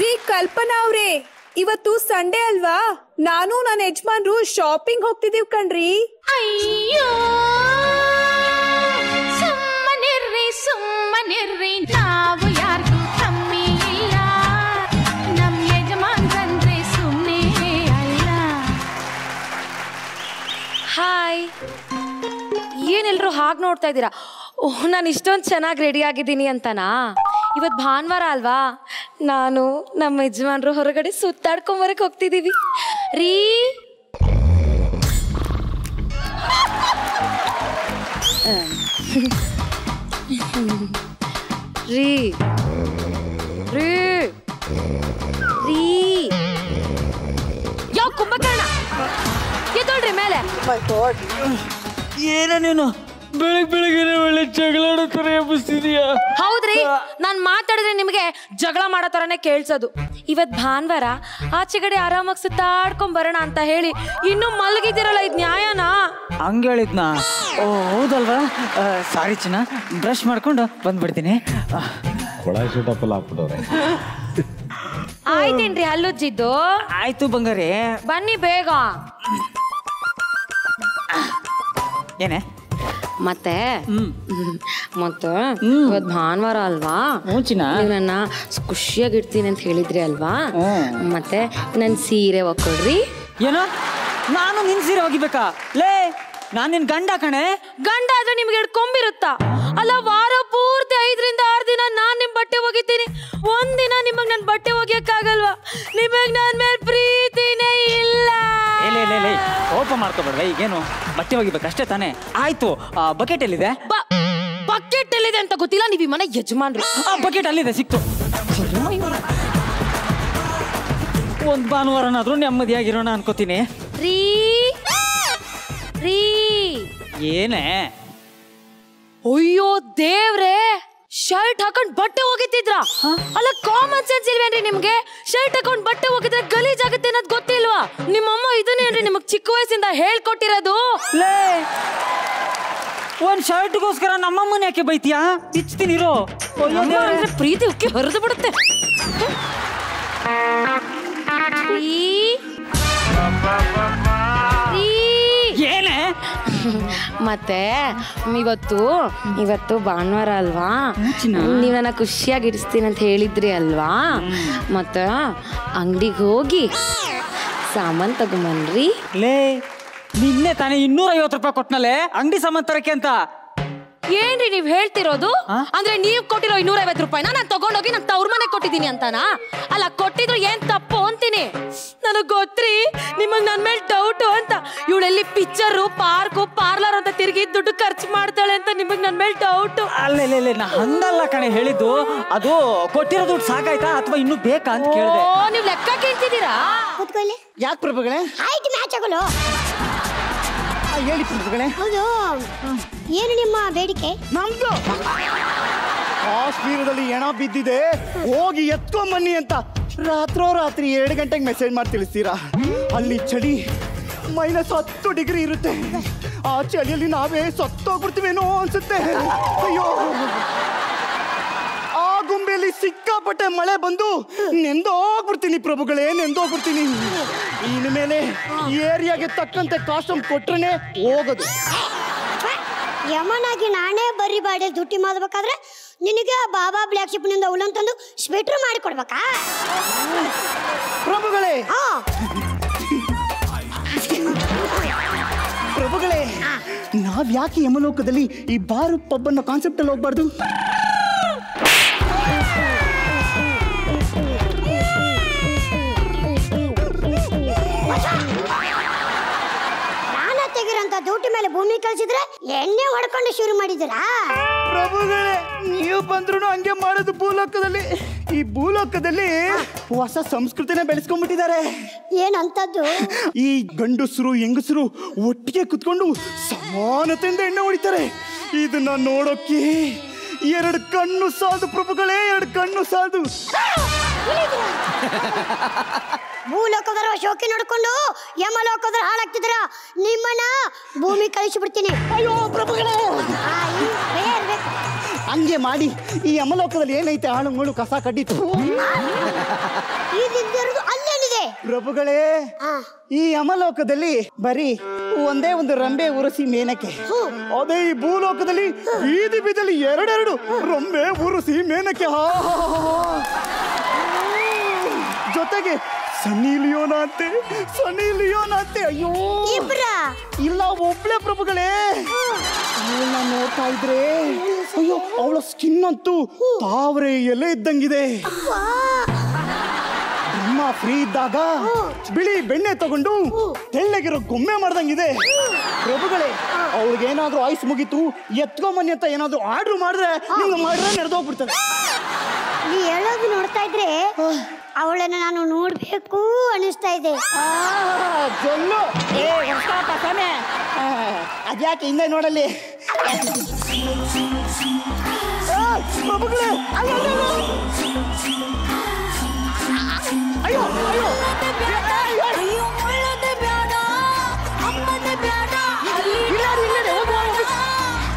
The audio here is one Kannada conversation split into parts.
ರೀ ಕಲ್ಪನಾ ಅವ್ರೆ, ಇವತ್ತು ಸಂಡೇ ಅಲ್ವಾ? ನಾನು ನನ್ನ ಯಜಮಾನ್ರು ಶಾಪಿಂಗ್ ಹೋಗ್ತಿದೀವ್ ಕಣ್ರಿ. ಅಯ್ಯೋ ಸುಮ್ಮನಿರ್ರಿ ನಾವು ಯಾರಿಗೂ ಕಮ್ಮಿ ಇಲ್ಲ, ನಮ್ ಯಜಮಾನ್ರಂದ್ರೆ ಸುಮ್ಮನೆ ಅಲ್ಲ. ಹಾಯ್, ಏನೆಲ್ರು ಹಾಗೆ ನೋಡ್ತಾ ಇದ್ದೀರಾ? ಓಹ್, ನಾನು ಇಷ್ಟೊಂದು ಚೆನ್ನಾಗಿ ರೆಡಿ ಆಗಿದ್ದೀನಿ ಅಂತನಾ? ಇವತ್ತು ಭಾನುವಾರ ಅಲ್ವಾ, ನಾನು ನಮ್ಮ ಯಜಮಾನ್ರು ಹೊರಗಡೆ ಸುತ್ತಾಡ್ಕೊಂಬರಕ್ಕೆ ಹೋಗ್ತಿದ್ದೀವಿ ರೀ. ರೀ ರೀ ರೀ ಯಾವ ಕುಂಭಕರ್ಣ, ಎದ್ದೋಳ್ರಿ ಮೇಲೆ. ಏನ ನೀನು ಬೆಳಗ್ಗೆ ಒಳ್ಳೆ ಜಗಳಾಡೋ ತರ ಎಬ್ಬಿಸ್ತಿದೀಯಾ? ಹೌದ್ರಿ, ನಾನ್ ಮಾತಾಡಿದ್ರೆ ನಿಮಗೆ ಜಗಳ ಮಾಡೋ ತರನೇ ಕೇಳ್ಸೋದು. ಇವತ್ ಭಾನುವಾರ ಆಚೆಗಡೆ ಆರಾಮಾಗಿ ಸುತ್ತಾಡ್ಕೊಂಡ್ ಬರೋಣ ಅಂತ ಹೇಳಿ ಇನ್ನು ಮಲಗಿದಿರಲ್ಲ, ಇದ್ ನ್ಯಾಯನಾ? ಹಂಗ ಹೇಳಿದ್ನಾ? ಓ ಹೌದಲ್ವಾ, ಸಾರಿ ಚಿನ್ನ, ಬ್ರಷ್ ಮಾಡ್ಕೊಂಡು ಬಂದ್ಬಿಡ್ತೀನಿ. ಆಯ್ತೇನ್ರಿ ಹಲ್ಲುಜ್ಜಿದ್ದು? ಆಯ್ತು ಬಂಗಾರಿ, ಬನ್ನಿ ಬೇಗ. ಏನೇ ಮತ್ತೆ ಇವತ್ ಭಾನುವಾರ ಅಲ್ವಾ, ನೀವು ನನ್ನ ಖುಷಿಯಾಗಿಡ್ತೀನಿ ಅಂತ ಹೇಳಿದ್ರಿ ಅಲ್ವಾ? ಮತ್ತೆ ನನ್ ಸೀರೆ ಒಕ್ಕೊಡ್ರಿ. ಏನೋ ನಾನು ನಿನ್ ಸೀರೆ ಒಗಿಬೇಕಾ? ಲೇ, ನಾನ್ ನಿನ್ ಗಂಡ ಕಣೆ. ಗಂಡ ಆದ್ರೆ ನಿಮ್ಗೆ ಕೊಂಬಿರುತ್ತಾ? ಅಲ್ಲ, ವಾರ ಪೂರ್ತಿ 5 ರಿಂದ 6 ದಿನ ನಾನ್ ನಿಮ್ ಬಟ್ಟೆ ಒಗಿತೀನಿ, ಒಂದಿನ ನಿಮಗ್ ನನ್ ಬಟ್ಟೆ ಒಗಿಯಕ್ಕಾಗಲ್ವಾ? ನಿಮಗ್ ನನ್ ಮೇಲೆ ಪ್ರೀತಿನೇ ಇಲ್ಲ. ಕೋಪ ಮಾಡ್ಕೋಬೇಡ್ವೆ, ಈಗೇನು ಬಟ್ಟೆ ಒಗಿಬೇಕಷ್ಟೇ ತಾನೇ? ಆಯ್ತು, ಬಕೆಟ್ ಎಲ್ಲಿದೆ? ಬಕೆಟ್ ಎಲ್ಲಿದೆ ಅಂತ ಗೊತ್ತಿಲ್ಲ, ನೀವ್ ಈ ಮನೆ ಯಜಮಾನ್ರು. ಬಕೆಟ್ ಅಲ್ಲಿದೆ, ಸಿಕ್ತು. ಒಂದ್ ಭಾನುವಾರನಾದ್ರೂ ನೆಮ್ಮದಿಯಾಗಿರೋಣ ಅನ್ಕೋತೀನಿ. ರೀ ರೀ ಏನೇ? ಅಯ್ಯೋ ದೇವ್ರೆ, ಶರ್ಟ್ ಹಾಕೊಂಡ್ ಬಟ್ಟೆ ಒಗಿತಿದ್ರ? ಅಲ್ಲ, ಕಾಮನ್ ಸೆನ್ಸ್ ಇಲ್ವೇನ್ರಿ ನಿಮ್ಗೆ? ಶರ್ಟ್ ಹಾಕೊಂಡ್ ಬಟ್ಟೆ ಒಗಿದ್ರೆ ಗಲೀಜ್ ಆಗುತ್ತೆ ಅನ್ನೋದು ಗೊತ್ತಿಲ್ವಾ? ನಿಮ್ಮಮ್ಮ ಇದನ್ನೇನ್ರಿ ನಿಮಗ್ ಚಿಕ್ಕ ವಯಸ್ಸಿಂದ ಹೇಳ್ಕೊಟ್ಟಿರೋದು? ಲೇ, ಒಂದ್ ಶರ್ಟ್ಗೋಸ್ಕರ ನಮ್ಮಮ್ಮನ ಯಾಕೆ ಬೈತೀಯಾ? ಇಚ್ತೀನಿರೋ. ಪ್ರೀತಿ ಉಕ್ಕಿ ಹರಿದು ಬಿಡುತ್ತೆ. ಏನೇ? ಮತ್ತೆ ಇವತ್ತು ಭಾನುವಾರ ಅಲ್ವಾ, ನೀವ್ ನನ್ನ ಖುಷಿಯಾಗಿ ಇಡಿಸ್ತೀನಿ ಅಂತ ಹೇಳಿದ್ರಿ ಅಲ್ವಾ? ಮತ್ತ ಅಂಗಡಿಗೆ ಹೋಗಿ ಸಾಮಾನ್ ತಗೊಂಬನ್ರಿ. ಲೇ, ನಿನ್ನೆ ತಾನೇ 250 ರೂಪಾಯಿ ಕೊಟ್ನಲ್ಲೇ ಅಂಗಡಿ ಸಾಮಾನ್ ತರಕ್ಕೆ ಅಂತ. ಏನ್ರಿ ನೀವ್ ಹೇಳ್ತಿರೋದು? ಅಂದ್ರೆ ನೀವ್ ಕೊಟ್ಟಿರೋ 250 ರೂಪಾಯಿನ ನಾನ್ ತಗೊಂಡೋಗಿ ನನ್ ತವ್ರ ಮನೆ ಕೊಟ್ಟಿದ್ದೀನಿ ಅಂತಾನಾ? ಅಲ್ಲ, ಕೊಟ್ಟಿದ್ರು ಏನ್ ತಪ್ಪು ಅಂತೀನಿ. ನನಗ್ ಗೊತ್ತ್ರಿ ನಿಮಗ್ ನನ್ ಮೇಲೆ ಡೌಟು ಅಂತ. ಇವಳೆಲ್ಲಿ ಪಿಕ್ಚರು, ಪಾರ್ಕು, ಪಾರ್ಲರ್ ಅಂತ ತಿರುಗಿ ದುಡ್ಡು ಖರ್ಚು ಮಾಡ್ತಾಳೆ ಅಂತ ನಿಮಗ್ ನನ್ ಮೇಲೆ ಡೌಟು. ಅಲ್ಲೇ ನಾ ಹಂಗಲ್ಲ ಕಣೆ ಹೇಳಿದ್ದು. ಅದು ಕೊಟ್ಟಿರೋ ದುಡ್ಡು ಸಾಕಾಯ್ತಾ ಅಥವಾ ಇನ್ನೂ ಬೇಕಾ ಅಂತ ಕೇಳಿದೆ. ಓ, ನೀವ್ ಲೆಕ್ಕ ಕೇಳ್ತಿದ್ದೀರಾ? ಯಾಕೆ ಪ್ರಭುಗಳೇ? ಆಯ್ತು, ಮ್ಯಾಚ್ ಆಗಲು ಹೇಳಿ ಪ್ರಭುಗಳೇ. ಹೌದು, ಏನು ನಿಮ್ಮ ಬೇಡಿಕೆ? ನಮ್ದು ಕಾಶ್ಮೀರದಲ್ಲಿ ಹೆಣ ಬಿದ್ದಿದೆ, ಹೋಗಿ ಎತ್ಕೊಂಬನ್ನಿ ಅಂತ ರಾತ್ರಿ 2 ಗಂಟೆಗೆ ಮೆಸೇಜ್ ಮಾಡಿ ತಿಳಿಸ್ತೀರಾ? ಅಲ್ಲಿ ಚಳಿ -10 ಡಿಗ್ರಿ ಇರುತ್ತೆ. ಆ ಚಳಿಯಲ್ಲಿ ನಾವೇ ಸತ್ತೋಗ್ಬಿಡ್ತೀವೇನೋ ಅನ್ಸುತ್ತೆ. ಅಯ್ಯೋ, ಆ ಗುಂಬೆಯಲ್ಲಿ ಸಿಕ್ಕಾಪಟ್ಟೆ ಮಳೆ ಬಂದು ನೆಂದೋಗ್ಬಿಡ್ತೀನಿ ಪ್ರಭುಗಳೇ, ನೆಂದೋಗ್ಬಿಡ್ತೀನಿ. ಇನ್ನು ಮೇಲೆ ಏರಿಯಾಗೆ ತಕ್ಕಂತೆ ಕಾಸ್ಟ್ಯೂಮ್ ಕೊಟ್ರೇನೆ ಹೋಗೋದು. ಯಮನಾಗಿ ನಾನೇ ಬರಿ ಬಾಡಿ ದುಡ್ಡಿ ಮಾಡ್ಬೇಕಾದ್ರೆ ನಿನಗೆ ಬಾಬಾ ಬ್ಲ್ಯಾಕ್ ಶಿಪ್ನಿಂದ ಉಲ್ಲಂತಂದು ಸ್ವೆಟ್ರ್ ಮಾಡಿ ಕೊಡ್ಬೇಕಾ ಪ್ರಭುಗಳೇ? ಪ್ರಭುಗಳೇ, ನಾವ್ ಯಾಕೆ ಯಮಲೋಕದಲ್ಲಿ ಈ ಬಾರು ಪಬ್ ಅನ್ನೋ ಕಾನ್ಸೆಪ್ಟ್ ಅಲ್ಲಿ ಹೋಗ್ಬಾರ್ದು? ತೆಗಿರಂತ ಡ್ಯೂಟಿ ಮೇಲೆ ಭೂಮಿ ಕಳಿಸಿದ್ರೆ ಎಣ್ಣೆ ಹೊಡ್ಕೊಂಡು ಶುರು ಮಾಡಿದ್ದೀರಾ? ಪ್ರಭುಗಳೇ, ನೀವು ಬಂದ್ರು ಹಂಗೆ ಮಾಡೋದು. ಈ ಭೂಲೋಕದಲ್ಲಿ ಹೊಸ ಸಂಸ್ಕೃತಿನ ಬೆಳೆಸ್ಕೊಂಡ್ಬಿಟ್ಟಿದ್ದಾರೆ. ಏನಂತದ್ದು? ಈ ಗಂಡಸರು ಹೆಂಗಸರು ಒಟ್ಟಿಗೆ ಕುತ್ಕೊಂಡು ಸಮಾನತೆಯಿಂದ ಎಣ್ಣೆ ಹೊಡಿತಾರೆ. ಇದನ್ನ ನೋಡೋಕೆ 2 ಕಣ್ಣು ಸಾಲದು ಪ್ರಭುಗಳೇ, 2 ಕಣ್ಣು ಸಾಲದು. ಭೂಲೋಕದರ ಶೋಕಿ ನೋಡ್ಕೊಂಡು ಯಮಲೋಕದರ ಹಾಳಾಗ್ತಿದ್ರ. ನಿಮ್ಮನ್ನ ಭೂಮಿ ಕಳಿಸಿ ಬಿಡ್ತೀನಿ. ಅಯ್ಯೋ ಪ್ರಭುಗಳೇ, ಹಂಗೆ ಮಾಡಿ ಈ ಯಮಲೋಕದಲ್ಲಿ ಏನೈತೆ ಆಳು ಮುಳು ಕಸ ಕಡ್ಡಿತು. ಅಲ್ಲೇನಿದೆ ಪ್ರಭುಗಳೇ, ಈ ಯಮಲೋಕದಲ್ಲಿ ಬರೀ ಒಂದೇ ಒಂದು ರಂಬೆ ಉರಸಿ ಮೇನಕ್ಕೆ, ಅದೇ ಈ ಭೂಲೋಕದಲ್ಲಿ ಬೀದಿ ಬೀದಲ್ಲಿ ಎರಡೆರಡು ರಂಬೆ ಉರಸಿ ಮೇನಕ್ಕೆ. ಜೊತೆಗೆ ಸನ್ನಿ ಲಿಯೋನ ಅಂತೆ. ಅಯ್ಯೋ ಇಲ್ಲ, ಒಬ್ಳೆ ಪ್ರಭುಗಳೇ. ಅವಳನ್ನ ನೋಡ್ತಾ ಇದ್ರೆ ಅಯ್ಯೋ, ಅವಳ ಸ್ಕಿನ್ ಅಂತೂ ತಾವರೆ ಎಲೆ ಇದ್ದಂಗಿದೆ. ಬ್ರಹ್ಮ ಫ್ರೀ ಇದ್ದಾಗ ಬಿಳಿ ಬೆಣ್ಣೆ ತಗೊಂಡು ತೆಳ್ಳಗಿರೋ ಗೊಮ್ಮೆ ಮಾಡ್ದಂಗಿದೆ. ಪ್ರಭುಗಳೇ, ಅವ್ಳಿಗೇನಾದ್ರೂ ಆಯ್ಸ್ ಮುಗೀತು ಎತ್ಕೊಂಬನ್ನಿ ಅಂತ ಏನಾದ್ರೂ ಆರ್ಡ್ರ್ ಮಾಡಿದ್ರೆ ನಡೆದೋಗ್ಬಿಡ್ತದೆ. ನೀ ಹೇಳೋದು ನೋಡ್ತಾ ಇದ್ರೆ ಅವಳನ್ನ ನಾನು ನೋಡ್ಬೇಕು ಅನಿಸ್ತಾ ಇದೆ. ಅದ್ಯಾಕೆ ಹಿಂದೆ ನೋಡಲ್ಲಿ. ಪ್ರಭುಗಳೇ, ಅಯ್ಯೋ ಅಯ್ಯೋ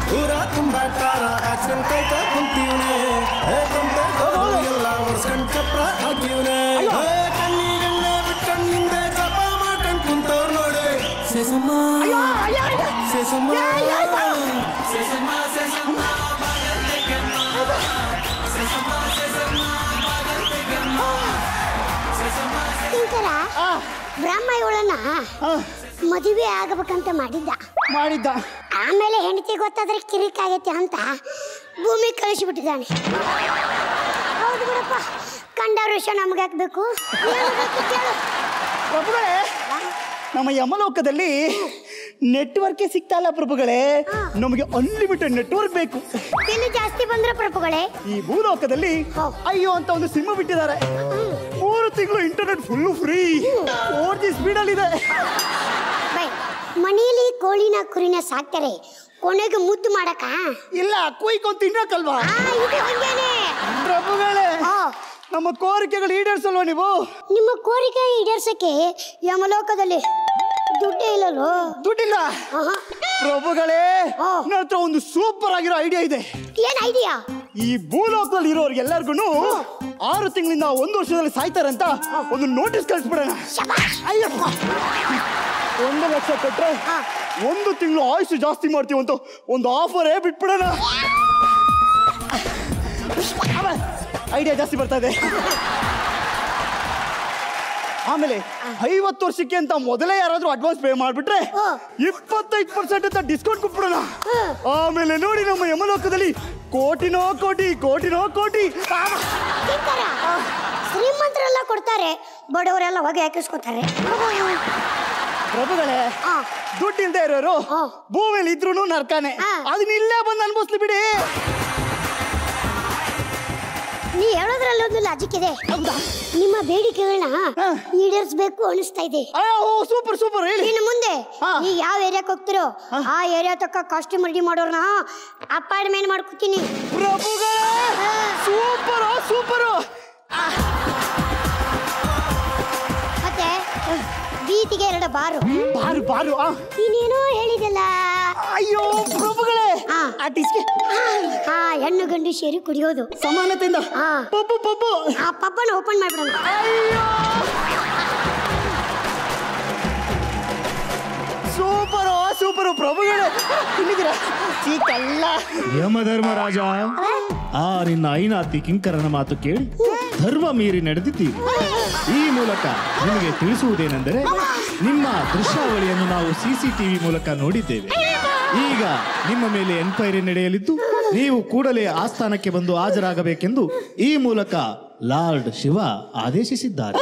ಪೂರ ತುಂಬಾ ಕಾರ ಆಕ್ಸಿಡೆಂಟ್ ಆಯ್ತಾ ಕುಂತೀವ್ನೆ, ಎಲ್ಲ ಒರ್ಸ್ಕೊಂಡ್ ಚಪ್ರ ಹಾಕಿವ್ನೆ, ಕಣ್ಣಿಗೆಣ್ಣೆ ಬಿಟ್ಕಣ್ಣಿಂದ ಜಪ ಮಾಡ್ಕೊಂಡ್ ಕುಂತವ್ರು ನೋಡಿ. ಸೇಸಮ್ಮ ಸೇಸಮ್ಮ ಸೇಸಮ್ಮ ಸೇಸಮ್ಮ ಬ್ರಹ್ಮ ಇವಳನ್ನ ಮದುವೆ ಆಗಬೇಕಂತ ಮಾಡಿದ್ದ. ಆಮೇಲೆ ಹೆಂಡತಿ ಗೊತ್ತಾದ್ರೆ ಕಿರಿಕಾಗೈತೆ ಅಂತ ಭೂಮಿ ಕಳಿಸಿಬಿಟ್ಟಿದ್ದಾನೆ. ಹೌದು ಬಿಡಪ್ಪ, ಕಂಡವ್ರ ವಿಷಯ ನಮ್ಗೆ ಹಾಕ್ಬೇಕು. ಪ್ರಭುಗಳೇ, ನಮ್ಮ ಯಮಲೋಕದಲ್ಲಿ ನೆಟ್ವರ್ಕ್ ಸಿಗ್ತಾ ಇಲ್ಲ ಪ್ರಭುಗಳೇ. ನಮಗೆ ಅನ್ಲಿಮಿಟೆಡ್ ನೆಟ್ವರ್ಕ್ ಬೇಕು. ಇಲ್ಲಿ ಜಾಸ್ತಿ ಬಂದ್ರೆ ಪ್ರಭುಗಳೇ, ಈ ಭೂಲೋಕದಲ್ಲಿ ಅಯ್ಯೋ ಅಂತ ಒಂದು ಸಿಮ್ ಬಿಟ್ಟಿದ್ದಾರೆ. 3 ತಿಂಗಳು ಇಂಟರ್ನೆಟ್ ಫುಲ್ ಫ್ರೀ, 4G ಸ್ಪೀಡಲ್ಲಿ ಇದೆ. ಮನೆಯಲ್ಲಿ ಕೋಳಿನ ಕುರಿನ ಸಾಕ್ತಾರೆ, ಕೊನೆಗೆ ಮುದ್ದು ಮಾಡಕ ಇಲ್ಲ, ಕುಯ್ಕೊಂಡ್ ತಿನ್ನಕಲ್ವಾ. ಪ್ರಭುಗಳೇ, ನಮ್ಮ ಕೋರಿಕೆಗಳು ಈಡೇರಿಸಲ್ವಾ ನೀವು? ನಿಮ್ಮ ಕೋರಿಕೆ ಈಡೇರ್ಸಕ್ಕೆ ಯಮಲೋಕದಲ್ಲಿ ದುಡ್ಡೇ ಇಲ್ಲಲ್ಲೋ? ದುಡ್ಡಿಲ್ಲ ಪ್ರಭುಗಳೇ, ನನ್ನ ಹತ್ರ ಒಂದು ಸೂಪರ್ ಆಗಿರೋ ಐಡಿಯಾ ಇದೆ. ಏನ್ ಐಡಿಯಾ? ಈ ಭೂಲೋಕದಲ್ಲಿ ಇರೋರ್ಗೆಲ್ಲರಿಗೂ 6 ತಿಂಗಳಿಂದ 1 ವರ್ಷದಲ್ಲಿ ಸಾಯ್ತಾರಂತ ಒಂದು ನೋಟಿಸ್ ಕಳಿಸ್ಬಿಡೋಣ. ಅಯ್ಯಪ್ಪ, 1 ಲಕ್ಷ ಕೊಟ್ರೆ 1 ತಿಂಗಳು ಆಯುಷ್ ಜಾಸ್ತಿ ಮಾಡ್ತೀವಂತ ಒಂದು ಆಫರೇ ಬಿಟ್ಬಿಡೋಣ. ಐಡಿಯಾ ಜಾಸ್ತಿ ಬರ್ತಾ ಇದೆ. ಆಮೇಲೆ 50 ವರ್ಷಕ್ಕೆ ಅಂತ ಮೊದಲೇ ಯಾರಾದ್ರೂ ಅಡ್ವಾನ್ಸ್ ಪೇ ಮಾಡ್ಬಿಟ್ರೆ 25% ಅಂತ ಡಿಸ್ಕೌಂಟ್ ಕೊಟ್ಬಿಡೋಣ. ಆಮೇಲೆ ನೋಡಿ, ನಮ್ಮ ಯಮಲೋಕದಲ್ಲಿ ಕೋಟಿನೋ ಕೋಟಿ. ಶ್ರೀಮಂತರೆಲ್ಲ ಕೊಡ್ತಾರೆ, ಬಡವರೆಲ್ಲ ಹೊಗೆ ಹಾಕಿಸ್ಕೊತಾರೆ. ಪ್ರಭುಗಳೇ, ದುಡ್ಡು ಇಲ್ದೇ ಇರೋರು ಭೂಮಿಯಲ್ಲಿ ಇದ್ರು ನರ್ಕಾನೆ, ಅದನ್ನ ಇಲ್ಲೇ ಬಂದು ಅನ್ಭವಿಸ್ಲಿ ಬಿಡಿ. ನೀ ಹೇಳೋದ್ರಲ್ಲಿ ಒಂದು ಲಾಜಿಕ್ ಇದೆ. ನಿಮ್ಮ ಬೇಡಿಕೆಗಳನ್ನ ಈಡೇರಿಸಬೇಕು ಅನಿಸ್ತಾ ಇದೆ. ಸೂಪರ್ ಹೇಳಿ. ಇನ್ನು ಮುಂದೆ ನೀ ಯಾವ ಏರಿಯಾಕ್ಕೆ ಹೋಗ್ತಿರೋ ಆ ಏರಿಯಾ ತಕ್ಕ ಕಾಸ್ಟ್ಯೂಮ್ ರೆಡಿ ಮಾಡೋರ್ನ ಅಪಾಯಿಂಟ್ಮೆಂಟ್ ಮಾಡ್ಕೊತೀನಿ. ಪ್ರಭುಗಳೇ, ಸೂಪರ್. ಮತ್ತೆ ಬೀತಿಗೆ 2 ಬಾರು. ನೀನೇನೋ ಹೇಳಿದಲ್ಲ. ಅಯ್ಯೋ ಪ್ರಭುಗಳೇ, ಹೆಣ್ಣು ಗಂಡು ಸೇರಿ ಕುಡಿಯೋದು ಸಮಾನತೆಯಿಂದ. ಆ ಪಬ್ಬನ ಓಪನ್ ಮಾಡ್ಬಿಡೋಣ. ಸೂಪರ್ ಪ್ರಭುಗಳೇ, ಚೀಕಲ್ಲ. ಯಮಧರ್ಮರಾಜ, ಆ ನಿನ್ನ ಐನಾತಿ ಕಿಂಕರನ ಮಾತು ಕೇಳಿ ಧರ್ಮ ಮೀರಿ ನಡೆದಿದ್ದೀವಿ. ಈ ಮೂಲಕ ನಿಮಗೆ ತಿಳಿಸುವುದೇನೆಂದರೆ, ನಿಮ್ಮ ದೃಶ್ಯಾವಳಿಯನ್ನು ನಾವು CCTV ಮೂಲಕ ನೋಡಿದ್ದೇವೆ. ಈಗ ನಿಮ್ಮ ಮೇಲೆ ಎನ್ಕ್ವೈರಿ ನಡೆಯಲಿದ್ದು ನೀವು ಕೂಡಲೇ ಆಸ್ಥಾನಕ್ಕೆ ಬಂದು ಹಾಜರಾಗಬೇಕೆಂದು ಈ ಮೂಲಕ ಲಾರ್ಡ್ ಶಿವ ಆದೇಶಿಸಿದ್ದಾರೆ.